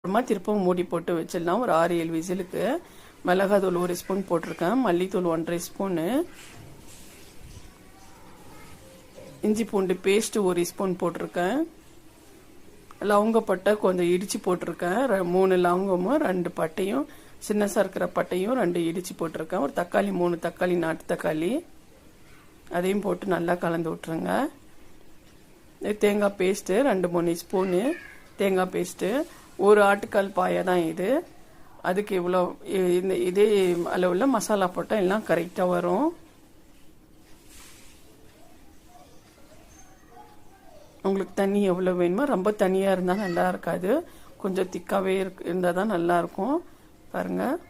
அப்புறமா திருப்பவும் மூடி போட்டு வச்சிடலாம். ஒரு 6-7 விசிலுக்கு. மிளகாத்தூள் 1 ஸ்பூன் போட்டிருக்கேன். மல்லித்தூள் 1.5 ஸ்பூனு. இஞ்சி பூண்டு பேஸ்ட் 1 ஸ்பூன் போட்டிருக்கேன். லவங்கப்பட்டை கொஞ்சம் இடித்து போட்டிருக்கேன். 3 லவங்கமும் 2 பட்டையும் சின்ன சர்க்கரை பட்டையும் 2 இடித்து போட்டிருக்கேன். ஒரு தக்காளி 3 தக்காளி நாட்டு தக்காளி அதையும் போட்டு நல்லா கலந்து விட்டுருங்க. தேங்காய் பேஸ்ட்டு 2-3 ஸ்பூனு தேங்காய் பேஸ்ட்டு. ஒரு ஆட்டுக்கால் பாயை தான் இது. அதுக்கு இவ்வளோ இதே அளவில் மசாலா போட்டால் எல்லாம் கரெக்டாக வரும். உங்களுக்கு தண்ணி எவ்வளோ வேணுமோ, ரொம்ப தண்ணியாக இருந்தால் நல்லா இருக்காது, கொஞ்சம் திக்காகவே இருந்தால் தான் நல்லாயிருக்கும். பாருங்கள்.